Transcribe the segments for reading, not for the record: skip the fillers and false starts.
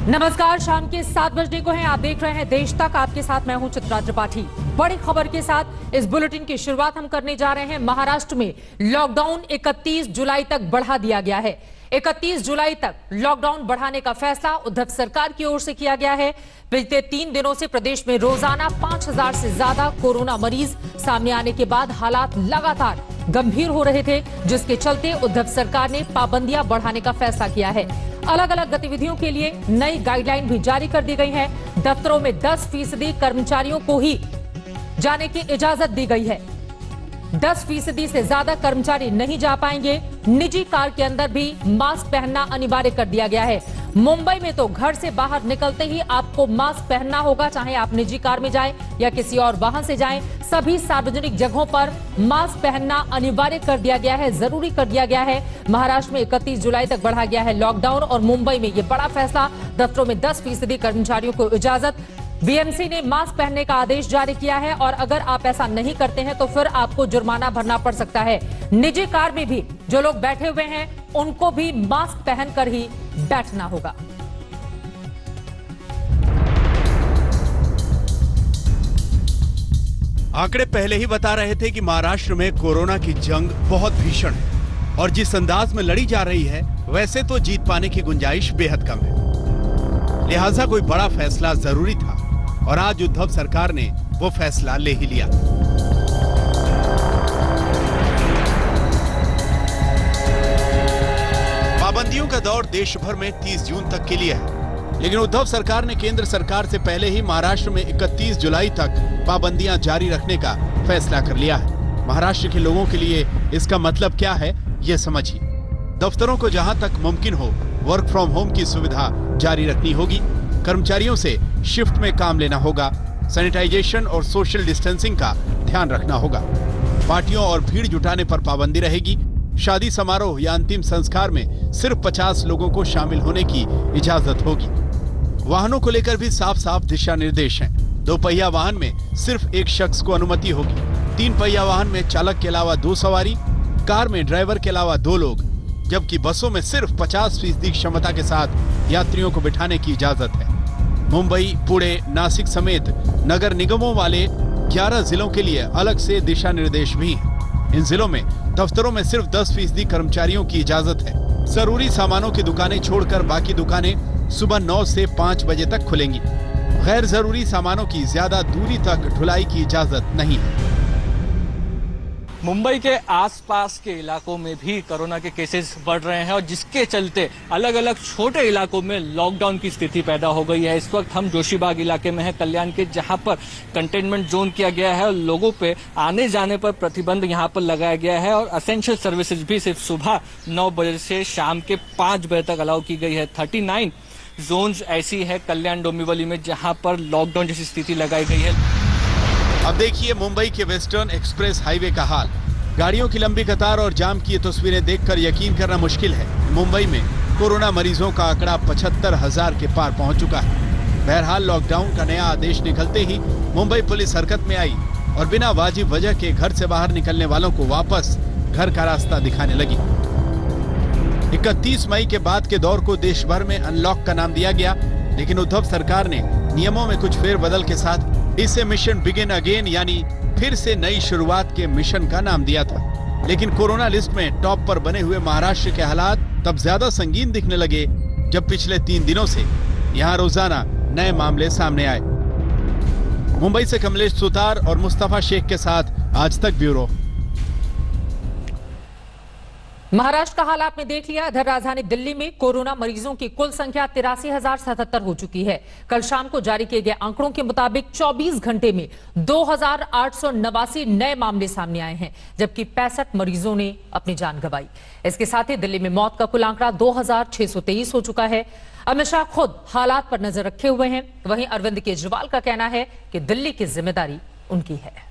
नमस्कार, शाम के 7 बजने को हैं। आप देख रहे हैं देश तक। आपके साथ मैं हूं चित्रा त्रिपाठी। बड़ी खबर के साथ इस बुलेटिन की शुरुआत हम करने जा रहे हैं। महाराष्ट्र में लॉकडाउन 31 जुलाई तक बढ़ा दिया गया है। 31 जुलाई तक लॉकडाउन बढ़ाने का फैसला उद्धव सरकार की ओर से किया गया है। पिछले 3 दिनों से प्रदेश में रोजाना 5000 से ज्यादा कोरोना मरीज सामने आने के बाद हालात लगातार गंभीर हो रहे थे, जिसके चलते उद्धव सरकार ने पाबंदियां बढ़ाने का फैसला किया है। अलग अलग गतिविधियों के लिए नई गाइडलाइन भी जारी कर दी गई है। दफ्तरों में 10% कर्मचारियों को ही जाने की इजाजत दी गई है। 10% से ज्यादा कर्मचारी नहीं जा पाएंगे। निजी कार के अंदर भी मास्क पहनना अनिवार्य कर दिया गया है। मुंबई में तो घर से बाहर निकलते ही आपको मास्क पहनना होगा, चाहे आप निजी कार में जाएं या किसी और वाहन से जाएं। सभी सार्वजनिक जगहों पर मास्क पहनना अनिवार्य कर दिया गया है, जरूरी कर दिया गया है। महाराष्ट्र में 31 जुलाई तक बढ़ा गया है लॉकडाउन और मुंबई में यह बड़ा फैसला। दफ्तरों में 10% कर्मचारियों को इजाजत। बीएमसी ने मास्क पहनने का आदेश जारी किया है और अगर आप ऐसा नहीं करते हैं तो फिर आपको जुर्माना भरना पड़ सकता है। निजी कार में भी जो लोग बैठे हुए हैं उनको भी मास्क पहनकर ही बैठना होगा। आंकड़े पहले ही बता रहे थे कि महाराष्ट्र में कोरोना की जंग बहुत भीषण है और जिस अंदाज में लड़ी जा रही है वैसे तो जीत पाने की गुंजाइश बेहद कम है। लिहाजा कोई बड़ा फैसला जरूरी था और आज उद्धव सरकार ने वो फैसला ले ही लिया। पाबंदियों का दौर देश भर में 30 जून तक के लिए है, लेकिन उद्धव सरकार ने केंद्र सरकार से पहले ही महाराष्ट्र में 31 जुलाई तक पाबंदियां जारी रखने का फैसला कर लिया है। महाराष्ट्र के लोगों के लिए इसका मतलब क्या है, ये समझिए। दफ्तरों को जहां तक मुमकिन हो वर्क फ्रॉम होम की सुविधा जारी रखनी होगी। कर्मचारियों से शिफ्ट में काम लेना होगा। सैनिटाइजेशन और सोशल डिस्टेंसिंग का ध्यान रखना होगा। पार्टियों और भीड़ जुटाने पर पाबंदी रहेगी। शादी समारोह या अंतिम संस्कार में सिर्फ 50 लोगों को शामिल होने की इजाजत होगी। वाहनों को लेकर भी साफ साफ दिशा निर्देश हैं। 2 पहिया वाहन में सिर्फ 1 शख्स को अनुमति होगी। 3 पहिया वाहन में चालक के अलावा 2 सवारी, कार में ड्राइवर के अलावा 2 लोग, जबकि बसों में सिर्फ 50% क्षमता के साथ यात्रियों को बिठाने की इजाजत है। मुंबई, पुणे, नासिक समेत नगर निगमों वाले 11 जिलों के लिए अलग से दिशा निर्देश भी हैं। इन जिलों में दफ्तरों में सिर्फ 10% कर्मचारियों की इजाजत है। जरूरी सामानों की दुकानें छोड़कर बाकी दुकानें सुबह 9 से 5 बजे तक खुलेंगी। गैर जरूरी सामानों की ज्यादा दूरी तक ढुलाई की इजाजत नहीं है। मुंबई के आसपास के इलाकों में भी कोरोना के केसेस बढ़ रहे हैं और जिसके चलते अलग अलग छोटे इलाकों में लॉकडाउन की स्थिति पैदा हो गई है। इस वक्त हम जोशीबाग इलाके में हैं, कल्याण के, जहां पर कंटेनमेंट जोन किया गया है और लोगों पे आने जाने पर प्रतिबंध यहां पर लगाया गया है और असेंशियल सर्विसेज भी सिर्फ सुबह 9 बजे से शाम के 5 बजे तक अलाउ की गई है। 39 जोन्स ऐसी है कल्याण डोंबिवली में जहां पर लॉकडाउन जैसी स्थिति लगाई गई है। अब देखिए मुंबई के वेस्टर्न एक्सप्रेस हाईवे का हाल। गाड़ियों की लंबी कतार और जाम की ये तस्वीरें देखकर यकीन करना मुश्किल है। मुंबई में कोरोना मरीजों का आंकड़ा 75,000 के पार पहुंच चुका है। बहरहाल लॉकडाउन का नया आदेश निकलते ही मुंबई पुलिस हरकत में आई और बिना वाजिब वजह के घर से बाहर निकलने वालों को वापस घर का रास्ता दिखाने लगी। 31 मई के बाद के दौर को देश भर में अनलॉक का नाम दिया गया, लेकिन उद्धव सरकार ने नियमों में कुछ फेरबदल के साथ इसे मिशन बिगिन अगेन यानी फिर से नई शुरुआत के मिशन का नाम दिया था। लेकिन कोरोना लिस्ट में टॉप पर बने हुए महाराष्ट्र के हालात तब ज्यादा संगीन दिखने लगे जब पिछले 3 दिनों से यहां रोजाना नए मामले सामने आए। मुंबई से कमलेश सुतार और मुस्तफा शेख के साथ आज तक ब्यूरो। महाराष्ट्र का हाल आपने देख लिया। इधर राजधानी दिल्ली में कोरोना मरीजों की कुल संख्या 83,077 हो चुकी है। कल शाम को जारी किए गए आंकड़ों के मुताबिक 24 घंटे में 2,889 नए मामले सामने आए हैं, जबकि 65 मरीजों ने अपनी जान गंवाई। इसके साथ ही दिल्ली में मौत का कुल आंकड़ा 2,623 हो चुका है। अमित शाह खुद हालात पर नजर रखे हुए हैं। वहीं अरविंद केजरीवाल का कहना है कि दिल्ली की जिम्मेदारी उनकी है।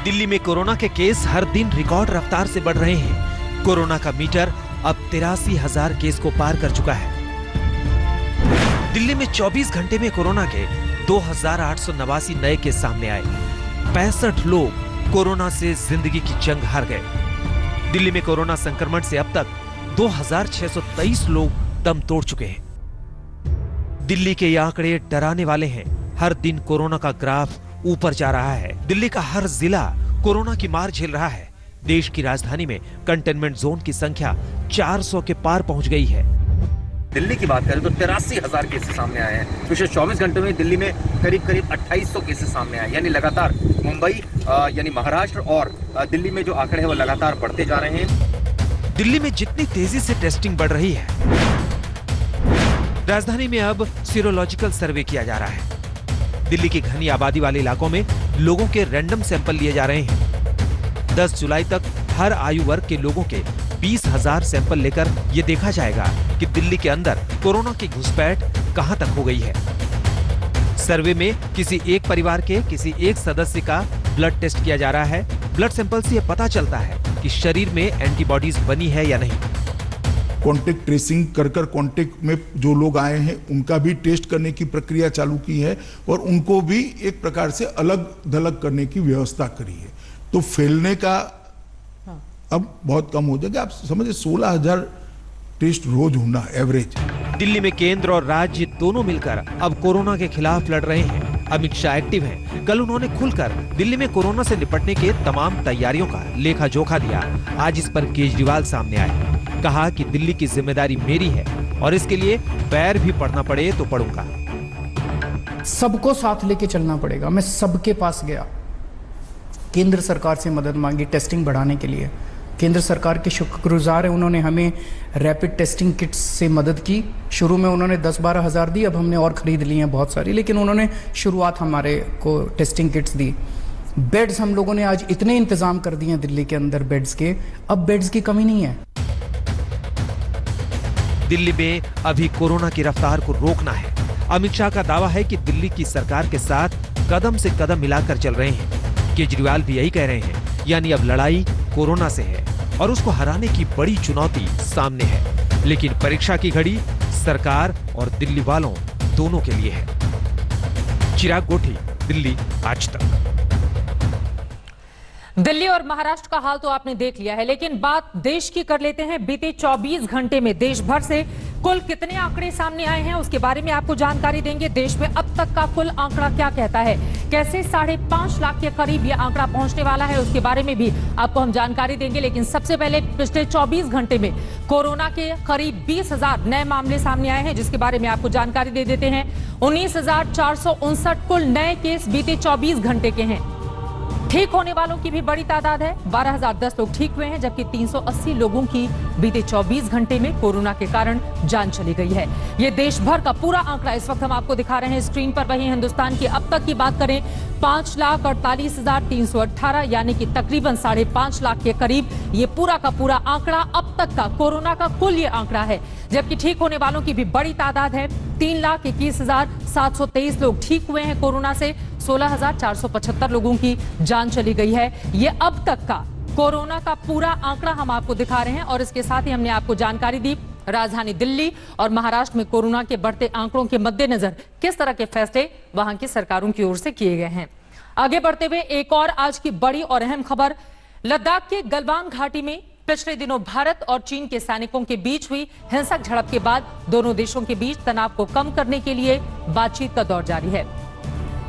दिल्ली में कोरोना के केस हर दिन रिकॉर्ड रफ्तार से बढ़ रहे हैं। कोरोना का मीटर अब 83,000 केस को पार कर चुका है। दिल्ली में 24 घंटे में कोरोना के 2,889 नए केस सामने आए। 65 लोग कोरोना से जिंदगी की जंग हार गए। दिल्ली में कोरोना संक्रमण से अब तक 2,623 लोग दम तोड़ चुके हैं। दिल्ली के ये आंकड़े डराने वाले हैं। हर दिन कोरोना का ग्राफ ऊपर जा रहा है। दिल्ली का हर जिला कोरोना की मार झेल रहा है। देश की राजधानी में कंटेनमेंट जोन की संख्या 400 के पार पहुंच गई है। दिल्ली की बात करें तो 83,000 केसेस सामने आए हैं। पिछले 24 घंटों में दिल्ली में करीब 2800 केसेस सामने आए, यानी लगातार मुंबई यानी महाराष्ट्र और दिल्ली में जो आंकड़े हैं वो लगातार बढ़ते जा रहे हैं। दिल्ली में जितनी तेजी से टेस्टिंग बढ़ रही है, राजधानी में अब सीरोलॉजिकल सर्वे किया जा रहा है। दिल्ली की घनी आबादी वाले इलाकों में लोगों के रैंडम सैंपल लिए जा रहे हैं। 10 जुलाई तक हर आयु वर्ग के लोगों के 20,000 सैंपल लेकर यह देखा जाएगा कि दिल्ली के अंदर कोरोना की घुसपैठ कहां तक हो गई है। सर्वे में किसी एक परिवार के किसी एक सदस्य का ब्लड टेस्ट किया जा रहा है। ब्लड सैंपल से यह पता चलता है कि शरीर में एंटीबॉडीज बनी है या नहीं। कॉन्टेक्ट ट्रेसिंग कर कॉन्टेक्ट में जो लोग आए हैं उनका भी टेस्ट करने की प्रक्रिया चालू की है और उनको भी एक प्रकार से अलग थलग करने की व्यवस्था करी है। तो फैलने का अब बहुत कम हो जाएगा। आप समझिए 16,000 टेस्ट रोज होना एवरेज। दिल्ली में केंद्र और राज्य दोनों मिलकर अब कोरोना के खिलाफ लड़ रहे हैं। अमित शाह एक्टिव हैं। कल उन्होंने खुलकर दिल्ली में कोरोना से निपटने के तमाम तैयारियों का लेखा जोखा दिया। आज इस पर केजरीवाल सामने आए। कहा कि दिल्ली की जिम्मेदारी मेरी है और इसके लिए पैर भी पड़ना पड़े तो पड़ूंगा। सबको साथ लेके चलना पड़ेगा। मैं सबके पास गया, केंद्र सरकार से मदद मांगी टेस्टिंग बढ़ाने के लिए। केंद्र सरकार के शुक्रगुजार है, उन्होंने हमें रैपिड टेस्टिंग किट्स से मदद की। शुरू में उन्होंने 10-12 हज़ार दी, अब हमने और खरीद ली हैं बहुत सारी, लेकिन उन्होंने शुरुआत हमारे को टेस्टिंग किट्स दी। बेड्स हम लोगों ने आज इतने इंतजाम कर दिए हैं दिल्ली के अंदर बेड्स के, अब बेड्स की कमी नहीं है। दिल्ली में अभी कोरोना की रफ्तार को रोकना है। अमित शाह का दावा है कि दिल्ली की सरकार के साथ कदम से कदम मिलाकर चल रहे हैं। केजरीवाल भी यही कह रहे हैं, यानी अब लड़ाई कोरोना से है और उसको हराने की बड़ी चुनौती सामने है। लेकिन परीक्षा की घड़ी सरकार और दिल्ली वालों दोनों के लिए है। चिराग गोठी, दिल्ली आज तक। दिल्ली और महाराष्ट्र का हाल तो आपने देख लिया है, लेकिन बात देश की कर लेते हैं। बीते 24 घंटे में देश भर से कुल कितने आंकड़े सामने आए हैं उसके बारे में आपको जानकारी देंगे। देश में अब तक का कुल आंकड़ा क्या कहता है, कैसे 5.5 लाख के करीब यह आंकड़ा पहुंचने वाला है, उसके बारे में भी आपको हम जानकारी देंगे। लेकिन सबसे पहले पिछले 24 घंटे में कोरोना के करीब 20,000 नए मामले सामने आए हैं, जिसके बारे में आपको जानकारी दे देते हैं। 19,459 कुल नए केस बीते 24 घंटे के हैं। ठीक होने वालों की भी बड़ी तादाद है। 12,010 लोग ठीक हुए हैं, जबकि 380 लोगों की बीते 24 घंटे में कोरोना के कारण जान चली गई है। यह देश भर का पूरा आंकड़ा इस वक्त हम आपको दिखा रहे हैं स्क्रीन पर। वहीं हिंदुस्तान की अब तक की बात करें, 5,48,318 यानी कि तकरीबन 5.5 लाख के करीब ये पूरा का पूरा आंकड़ा अब तक का कोरोना का कुल ये आंकड़ा है। जबकि ठीक होने वालों की भी बड़ी तादाद है। 3,21,723 लोग ठीक हुए हैं कोरोना से। 16,475 लोगों की जान चली गई है। ये अब तक का कोरोना का पूरा आंकड़ा हम आपको दिखा रहे हैं और इसके साथ ही हमने आपको जानकारी दी राजधानी दिल्ली और महाराष्ट्र में कोरोना के बढ़ते आंकड़ों के मद्देनजर किस तरह के फैसले वहां की सरकारों की ओर से किए गए हैं। आगे बढ़ते हुए एक और आज की बड़ी और अहम खबर, लद्दाख के गलवान घाटी में पिछले दिनों भारत और चीन के सैनिकों के बीच हुई हिंसक झड़प के बाद दोनों देशों के बीच तनाव को कम करने के लिए बातचीत का दौर जारी है।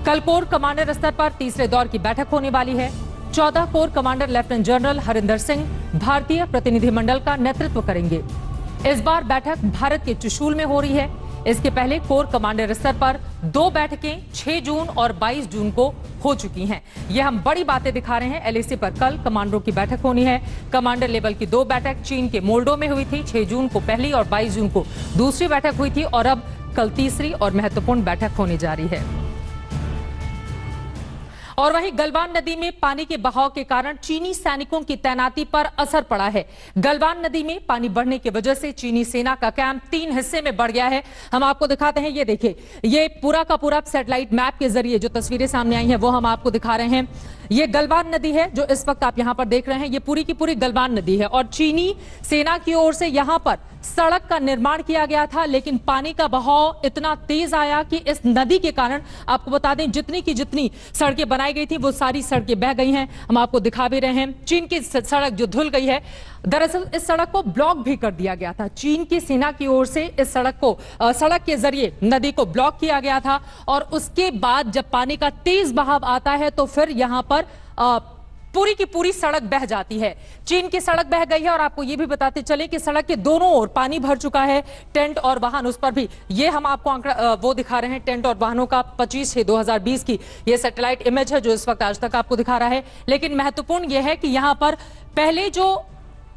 कल कोर कमांडर स्तर पर तीसरे दौर की बैठक होने वाली है। 14 core commander lieutenant general Harinder Singh भारतीय प्रतिनिधिमंडल का नेतृत्व करेंगे। इस बार बैठक भारत के चुशूल में हो रही है। इसके पहले कोर कमांडर स्तर पर 2 बैठकें 6 जून और 22 जून को हो चुकी हैं। ये हम बड़ी बातें दिखा रहे हैं। LAC पर कल कमांडरों की बैठक होनी है। कमांडर लेवल की 2 बैठक चीन के मोल्डो में हुई थी। 6 जून को पहली और 22 जून को दूसरी बैठक हुई थी और अब कल तीसरी और महत्वपूर्ण बैठक होने जा रही है। और वहीं गलवान नदी में पानी के बहाव के कारण चीनी सैनिकों की तैनाती पर असर पड़ा है। गलवान नदी में पानी बढ़ने की वजह से चीनी सेना का कैंप 3 हिस्से में बढ़ गया है। हम आपको दिखाते हैं, ये देखिए, ये पूरा का पूरा सैटेलाइट मैप के जरिए जो तस्वीरें सामने आई हैं वो हम आपको दिखा रहे हैं। ये गलवान नदी है जो इस वक्त आप यहां पर देख रहे हैं, ये पूरी की पूरी गलवान नदी है और चीनी सेना की ओर से यहां पर सड़क का निर्माण किया गया था, लेकिन पानी का बहाव इतना तेज आया कि इस नदी के कारण, आपको बता दें, जितनी की जितनी सड़कें बनाई गई थी वो सारी सड़कें बह गई हैं। हम आपको दिखा भी रहे हैं, चीन की सड़क जो धुल गई है, दरअसल इस सड़क को ब्लॉक भी कर दिया गया था। चीन की सेना की ओर से इस सड़क के जरिए नदी को ब्लॉक किया गया था और उसके बाद जब पानी का तेज बहाव आता है तो फिर यहां पर पूरी की पूरी सड़क बह जाती है। चीन की सड़क बह गई है और आपको यह भी बताते चले कि सड़क के दोनों ओर पानी भर चुका है। टेंट और वाहन, उस पर भी ये हम आपको आंकड़ा वो दिखा रहे हैं, टेंट और वाहनों का 25/6/2020 की ये सैटेलाइट इमेज है जो इस वक्त आज तक आपको दिखा रहा है। लेकिन महत्वपूर्ण यह है कि यहां पर पहले जो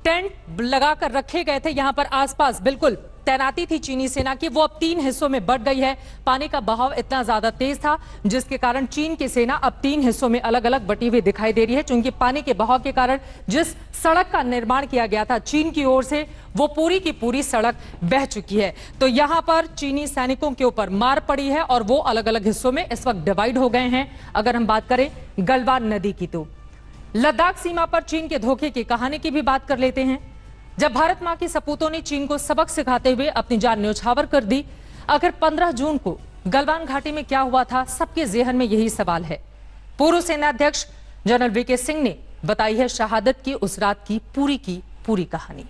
टेंट लगाकर रखे गए थे, यहां पर आसपास बिल्कुल तैनाती थी चीनी सेना की, वो अब 3 हिस्सों में बढ़ गई है। पानी का बहाव इतना ज्यादा तेज था जिसके कारण चीन की सेना अब 3 हिस्सों में अलग अलग बटी हुई दिखाई दे रही है, क्योंकि पानी के बहाव के कारण जिस सड़क का निर्माण किया गया था चीन की ओर से, वो पूरी की पूरी सड़क बह चुकी है। तो यहां पर चीनी सैनिकों के ऊपर मार पड़ी है और वो अलग अलग हिस्सों में इस वक्त डिवाइड हो गए हैं। अगर हम बात करें गलवान नदी की, तो लद्दाख सीमा पर चीन के धोखे की कहानी की भी बात कर लेते हैं। जब भारत मां के सपूतों ने चीन को सबक सिखाते हुए अपनी जान न्यौछावर कर दी, आखिर 15 जून को गलवान घाटी में क्या हुआ था, सबके जेहन में यही सवाल है। पूर्व सेनाध्यक्ष जनरल वीके सिंह ने बताई है शहादत की उस रात की पूरी कहानी।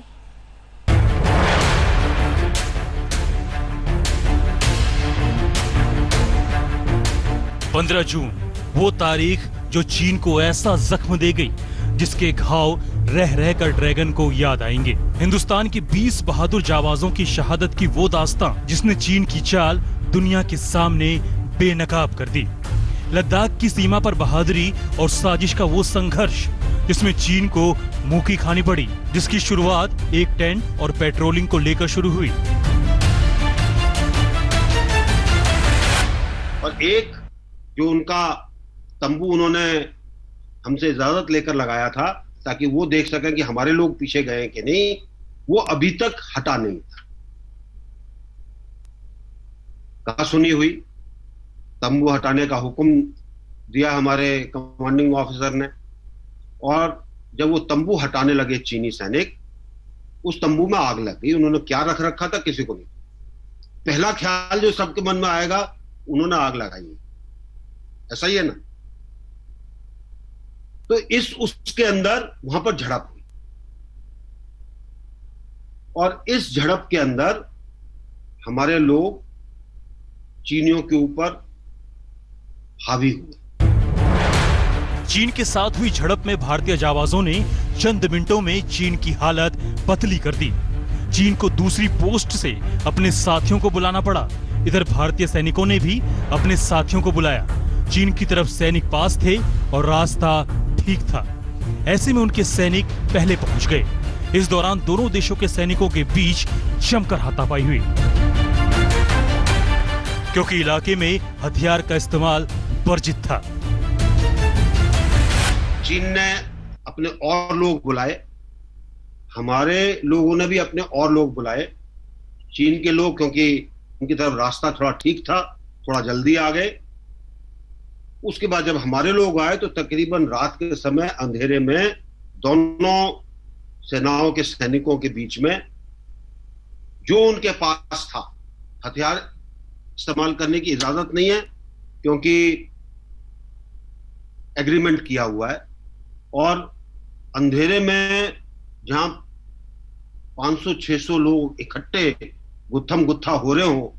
15 जून वो तारीख जो चीन को ऐसा जख्म दे गई जिसके घाव रह रहकर ड्रैगन को याद आएंगे। हिंदुस्तान की 20 बहादुर जाबाजों की शहादत की वो दास्तां जिसने चीन की चाल दुनिया के सामने बेनकाब कर दी। लद्दाख की सीमा पर बहादुरी और साजिश का वो संघर्ष जिसमें चीन को मुंह की खानी पड़ी, जिसकी शुरुआत एक टेंट और पेट्रोलिंग को लेकर शुरू हुई। और एक जो उनका तंबू उन्होंने हमसे इजाजत लेकर लगाया था ताकि वो देख सकें कि हमारे लोग पीछे गए कि नहीं, वो अभी तक हटा नहीं था। कहा सुनी हुई, तंबू हटाने का हुक्म दिया हमारे कमांडिंग ऑफिसर ने, और जब वो तंबू हटाने लगे चीनी सैनिक, उस तंबू में आग लग गई। उन्होंने क्या रख रखा था किसी को नहीं। पहला ख्याल जो सबके मन में आएगा, उन्होंने आग लगाई, ऐसा ही है ना। तो उसके अंदर वहां पर झड़प हुई और इस झड़प के अंदर हमारे लोग चीनियों के ऊपर हावी हुए। चीन के साथ हुई झड़प में भारतीय जाबाजों ने चंद मिनटों में चीन की हालत पतली कर दी। चीन को दूसरी पोस्ट से अपने साथियों को बुलाना पड़ा। इधर भारतीय सैनिकों ने भी अपने साथियों को बुलाया। चीन की तरफ सैनिक पास थे और रास्ता ठीक था। ऐसे में उनके सैनिक पहले पहुंच गए। इस दौरान दोनों देशों के सैनिकों के बीच जमकर हाथापाई हुई, क्योंकि इलाके में हथियार का इस्तेमाल वर्जित था। चीन ने अपने और लोग बुलाए, हमारे लोगों ने भी अपने और लोग बुलाए। चीन के लोग, क्योंकि उनकी तरफ रास्ता थोड़ा ठीक था, थोड़ा जल्दी आ गए। उसके बाद जब हमारे लोग आए तो तकरीबन रात के समय अंधेरे में दोनों सेनाओं के सैनिकों के बीच में जो उनके पास था, हथियार इस्तेमाल करने की इजाजत नहीं है क्योंकि एग्रीमेंट किया हुआ है, और अंधेरे में जहां 500-600 लोग इकट्ठे गुत्थम गुत्था हो रहे हो,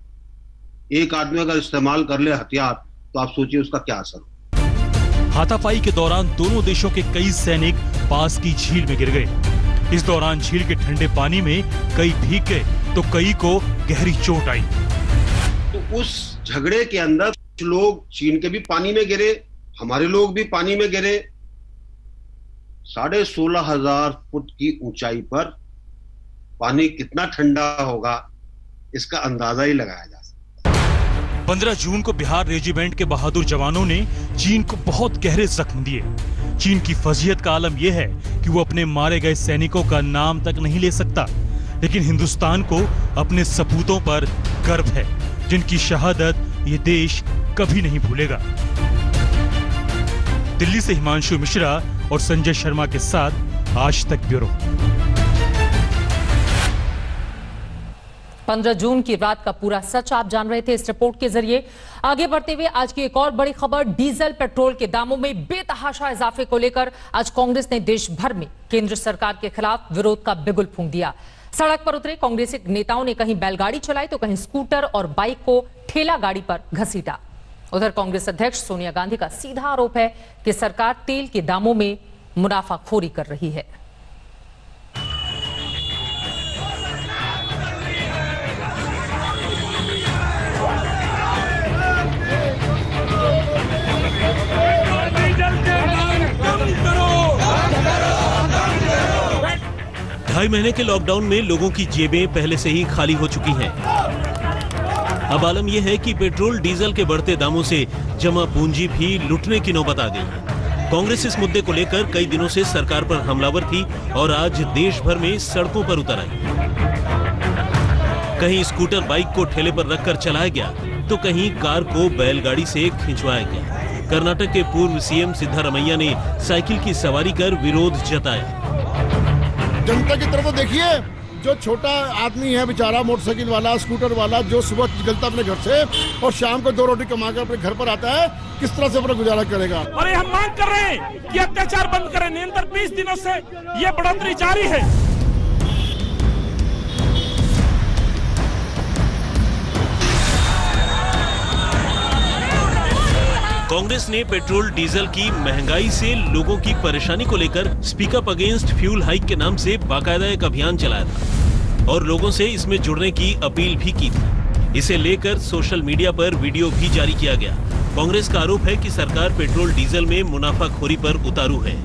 एक आदमी अगर इस्तेमाल कर ले हथियार तो आप सोचिए उसका क्या असर हो। हाथापाई के दौरान दोनों देशों के कई सैनिक पास की झील में गिर गए। इस दौरान झील के ठंडे पानी में कई भीग गए तो कई को गहरी चोट आई। तो उस झगड़े के अंदर कुछ लोग चीन के भी पानी में गिरे, हमारे लोग भी पानी में गिरे। 16,500 फुट की ऊंचाई पर पानी कितना ठंडा होगा इसका अंदाजा ही लगाया जा सकता है। 15 जून को बिहार रेजिमेंट के बहादुर जवानों ने चीन को बहुत गहरे जख्म दिए। चीन की फजीहत का आलम यह है कि वो अपने मारे गए सैनिकों का नाम तक नहीं ले सकता, लेकिन हिंदुस्तान को अपने सपूतों पर गर्व है, जिनकी शहादत ये देश कभी नहीं भूलेगा। दिल्ली से हिमांशु मिश्रा और संजय शर्मा के साथ आज तक ब्यूरो। 15 जून की रात का पूरा सच आप जान रहे थे इस रिपोर्ट के जरिए। आगे बढ़ते हुए आज की एक और बड़ी खबर, डीजल पेट्रोल के दामों में बेतहाशा इजाफे को लेकर आज कांग्रेस ने देश भर में केंद्र सरकार के खिलाफ विरोध का बिगुल फूंक दिया। सड़क पर उतरे कांग्रेसी नेताओं ने कहीं बैलगाड़ी चलाई तो कहीं स्कूटर और बाइक को ठेला गाड़ी पर घसीटा। उधर कांग्रेस अध्यक्ष सोनिया गांधी का सीधा आरोप है कि सरकार तेल के दामों में मुनाफाखोरी कर रही है। ढाई महीने के लॉकडाउन में लोगों की जेबें पहले से ही खाली हो चुकी हैं। अब आलम यह है कि पेट्रोल डीजल के बढ़ते दामों से जमा पूंजी भी लुटने की नौबत आ गई है। कांग्रेस इस मुद्दे को लेकर कई दिनों से सरकार पर हमलावर थी और आज देश भर में सड़कों पर उतर आई। कहीं स्कूटर बाइक को ठेले पर रखकर चलाया गया तो कहीं कार को बैलगाड़ी से खिंचवाया गया। कर्नाटक के पूर्व सीएम सिद्धारमैया ने साइकिल की सवारी कर विरोध जताया। जनता की तरफ तो देखिए, जो छोटा आदमी है बेचारा, मोटरसाइकिल वाला, स्कूटर वाला, जो सुबह निकलता अपने घर से और शाम को 2 रोटी कमाकर अपने घर पर आता है, किस तरह से अपना गुजारा करेगा। और हम मांग कर रहे हैं कि अत्याचार बंद करें। निरंतर 20 दिनों से ये बढ़ोतरी जारी है। कांग्रेस ने पेट्रोल डीजल की महंगाई से लोगों की परेशानी को लेकर speak up against fuel hike के नाम से बाकायदा एक अभियान चलाया था और लोगों से इसमें जुड़ने की अपील भी की थी। इसे लेकर सोशल मीडिया पर वीडियो भी जारी किया गया। कांग्रेस का आरोप है कि सरकार पेट्रोल डीजल में मुनाफाखोरी पर उतारू है।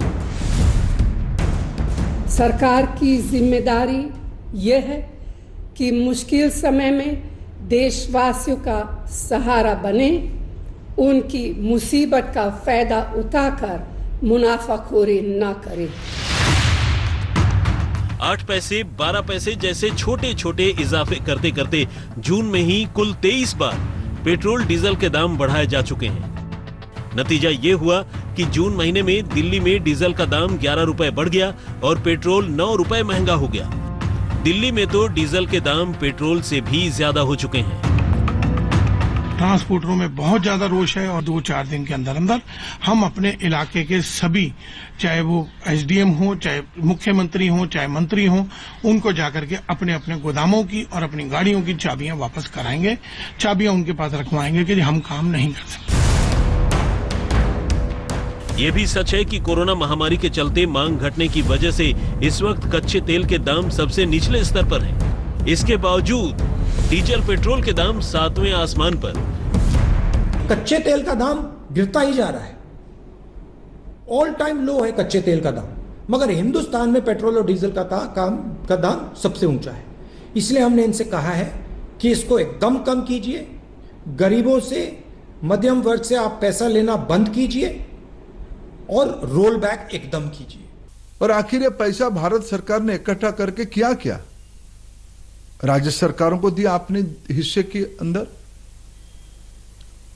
सरकार की जिम्मेदारी यह है कि मुश्किल समय में देशवासियों का सहारा बने, उनकी मुसीबत का फायदा उठाकर मुनाफाखोरी न करे। 8 पैसे 12 पैसे जैसे छोटे छोटे इजाफे करते करते जून में ही कुल 23 बार पेट्रोल डीजल के दाम बढ़ाए जा चुके हैं। नतीजा ये हुआ कि जून महीने में दिल्ली में डीजल का दाम 11 रुपए बढ़ गया और पेट्रोल 9 रुपए महंगा हो गया। दिल्ली में तो डीजल के दाम पेट्रोल से भी ज्यादा हो चुके हैं। ट्रांसपोर्टरों में बहुत ज्यादा रोष है और 2-4 दिन के अंदर अंदर हम अपने इलाके के सभी, चाहे वो एसडीएम हो, चाहे मुख्यमंत्री हो, चाहे मंत्री हो, उनको जाकर के अपने अपने गोदामों की और अपनी गाड़ियों की चाबियां वापस कराएंगे, चाबियां उनके पास रखवाएंगे कि हम काम नहीं कर सकते। ये भी सच है कि कोरोना महामारी के चलते मांग घटने की वजह से इस वक्त कच्चे तेल के दाम सबसे निचले स्तर पर हैं। इसके बावजूद डीजल पेट्रोल के दाम 7वें आसमान पर। कच्चे तेल का दाम गिरता ही जा रहा है, ऑल टाइम लो है कच्चे तेल का दाम, मगर हिंदुस्तान में पेट्रोल और डीजल का दाम सबसे ऊंचा है। इसलिए हमने इनसे कहा है कि इसको एकदम कम कीजिए, गरीबों से, मध्यम वर्ग से आप पैसा लेना बंद कीजिए और रोल बैक एकदम कीजिए। और आखिर ये पैसा भारत सरकार ने इकट्ठा करके क्या राज्य सरकारों को दिया अपने हिस्से के अंदर।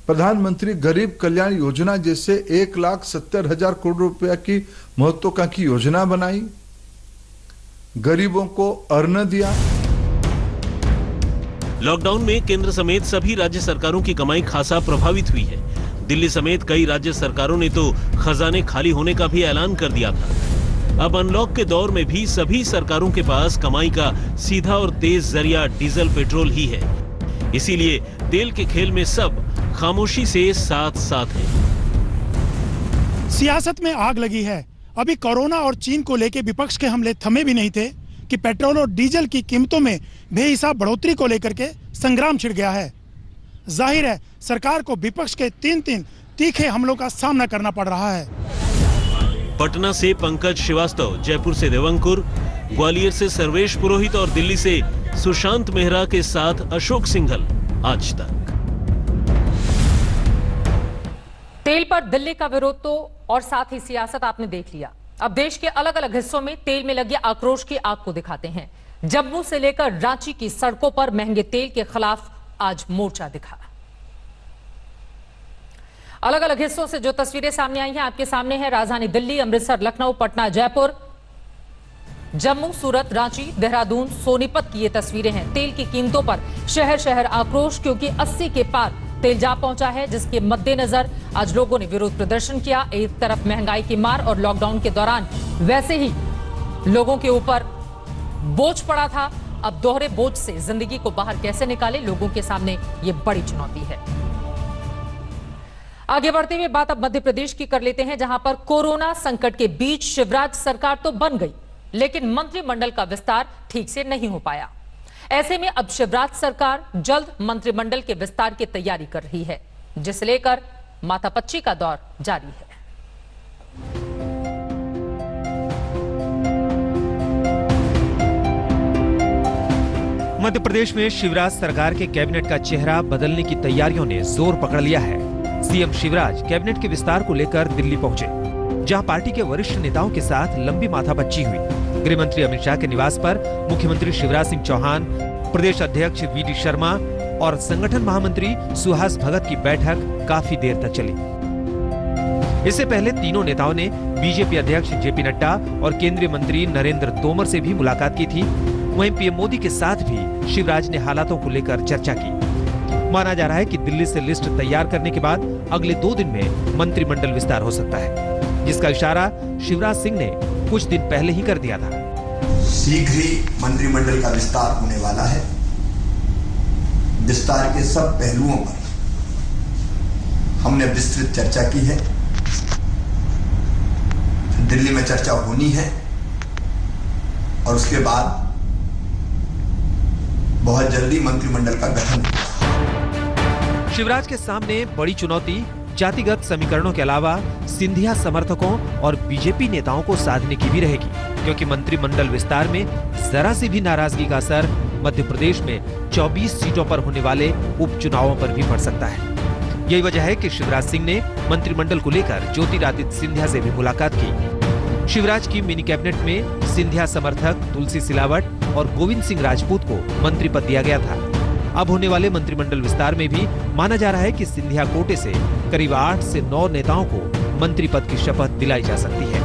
प्रधानमंत्री गरीब कल्याण योजना जैसे 1,70,000 करोड़ रुपया की महत्वाकांक्षी योजना बनाई, गरीबों को अन्न दिया। लॉकडाउन में केंद्र समेत सभी राज्य सरकारों की कमाई खासा प्रभावित हुई है। दिल्ली समेत कई राज्य सरकारों ने तो खजाने खाली होने का भी ऐलान कर दिया था। अब अनलॉक के दौर में भी सभी सरकारों के पास कमाई का सीधा और तेज जरिया डीजल पेट्रोल ही है। इसीलिए तेल के खेल में सब खामोशी से साथ साथ हैं। सियासत में आग लगी है। अभी कोरोना और चीन को लेकर विपक्ष के हमले थमे भी नहीं थे कि पेट्रोल और डीजल की कीमतों में बेहिसाब बढ़ोतरी को लेकर के संग्राम छिड़ गया है। जाहिर है सरकार को विपक्ष के 3 तीखे हमलों का सामना करना पड़ रहा है। पटना से पंकज श्रीवास्तव, जयपुर से देवंकुर, ग्वालियर से सर्वेश पुरोहित और दिल्ली से सुशांत मेहरा के साथ अशोक सिंघल। आज तक। तेल पर दिल्ली का विरोध तो और साथ ही सियासत आपने देख लिया। अब देश के अलग अलग हिस्सों में तेल में लगी आक्रोश की आग को दिखाते हैं। जम्मू से लेकर रांची की सड़कों पर महंगे तेल के खिलाफ आज मोर्चा दिखा। अलग अलग हिस्सों से जो तस्वीरें सामने आई हैं आपके सामने है। राजधानी दिल्ली, अमृतसर, लखनऊ, पटना, जयपुर, जम्मू, सूरत, रांची, देहरादून, सोनीपत की ये तस्वीरें हैं। तेल की कीमतों पर शहर शहर आक्रोश, क्योंकि 80 के पार तेल जा पहुंचा है, जिसके मद्देनजर आज लोगों ने विरोध प्रदर्शन किया। एक तरफ महंगाई की मार और लॉकडाउन के दौरान वैसे ही लोगों के ऊपर बोझ पड़ा था। अब दोहरे बोझ से जिंदगी को बाहर कैसे निकाले, लोगों के सामने ये बड़ी चुनौती है। आगे बढ़ते हुए बात अब मध्य प्रदेश की कर लेते हैं, जहां पर कोरोना संकट के बीच शिवराज सरकार तो बन गई, लेकिन मंत्रिमंडल का विस्तार ठीक से नहीं हो पाया। ऐसे में अब शिवराज सरकार जल्द मंत्रिमंडल के विस्तार की तैयारी कर रही है, जिसे लेकर माथापच्ची का दौर जारी है। मध्य प्रदेश में शिवराज सरकार के कैबिनेट का चेहरा बदलने की तैयारियों ने जोर पकड़ लिया है। सीएम शिवराज कैबिनेट के विस्तार को लेकर दिल्ली पहुंचे, जहां पार्टी के वरिष्ठ नेताओं के साथ लंबी माथापच्ची हुई। गृह मंत्री अमित शाह के निवास पर मुख्यमंत्री शिवराज सिंह चौहान, प्रदेश अध्यक्ष वीडी शर्मा और संगठन महामंत्री सुहास भगत की बैठक काफी देर तक चली। इससे पहले तीनों नेताओं ने बीजेपी अध्यक्ष जेपी नड्डा और केंद्रीय मंत्री नरेंद्र तोमर से भी मुलाकात की थी। वहीं पीएम मोदी के साथ भी शिवराज ने हालातों को लेकर चर्चा की। माना जा रहा है कि दिल्ली से लिस्ट तैयार करने के बाद अगले 2 दिन में मंत्रिमंडल विस्तार हो सकता है, जिसका इशारा शिवराज सिंह ने कुछ दिन पहले ही कर दिया था। शीघ्र ही मंत्रिमंडल का विस्तार होने वाला है। विस्तार के सब पहलुओं पर हमने विस्तृत चर्चा की है। दिल्ली में चर्चा होनी है और उसके बाद बहुत जल्दी मंत्रिमंडल का गठन होगा। शिवराज के सामने बड़ी चुनौती जातिगत समीकरणों के अलावा सिंधिया समर्थकों और बीजेपी नेताओं को साधने की भी रहेगी, क्योंकि मंत्रिमंडल विस्तार में जरा सी भी नाराजगी का असर मध्य प्रदेश में 24 सीटों पर होने वाले उपचुनावों पर भी पड़ सकता है। यही वजह है कि शिवराज सिंह ने मंत्रिमंडल को लेकर ज्योतिरादित्य सिंधिया से भी मुलाकात की। शिवराज की मिनी कैबिनेट में सिंधिया समर्थक तुलसी सिलावट और गोविंद सिंह राजपूत को मंत्री पद दिया गया था। अब होने वाले मंत्रिमंडल विस्तार में भी माना जा रहा है कि सिंधिया कोटे से करीब 8 से 9 नेताओं को मंत्री पद की शपथ दिलाई जा सकती है।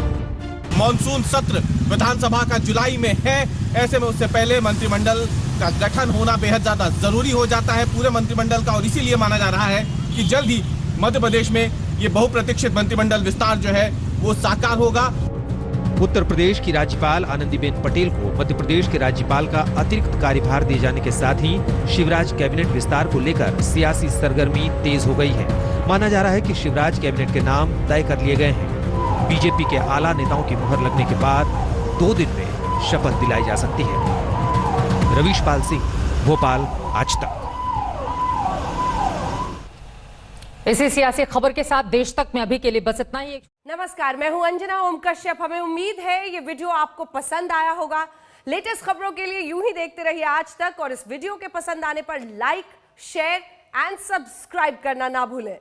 मॉनसून सत्र विधानसभा का जुलाई में है, ऐसे में उससे पहले मंत्रिमंडल का गठन होना बेहद ज्यादा जरूरी हो जाता है पूरे मंत्रिमंडल का, और इसीलिए माना जा रहा है कि जल्द ही मध्य प्रदेश में ये बहुप्रतीक्षित मंत्रिमंडल विस्तार जो है वो साकार होगा। उत्तर प्रदेश की राज्यपाल आनंदीबेन पटेल को मध्य प्रदेश के राज्यपाल का अतिरिक्त कार्यभार दिए जाने के साथ ही शिवराज कैबिनेट विस्तार को लेकर सियासी सरगर्मी तेज हो गई है। माना जा रहा है कि शिवराज कैबिनेट के नाम तय कर लिए गए हैं। बीजेपी के आला नेताओं की मुहर लगने के बाद 2 दिन में शपथ दिलाई जा सकती है। रवीश पाल सिंह, भोपाल, आज तक। इसी सियासी खबर के साथ देश तक में अभी के लिए बस इतना ही। नमस्कार, मैं हूं अंजना ओम कश्यप। हमें उम्मीद है ये वीडियो आपको पसंद आया होगा। लेटेस्ट खबरों के लिए यूं ही देखते रहिए आज तक, और इस वीडियो के पसंद आने पर लाइक, शेयर एंड सब्सक्राइब करना ना भूलें।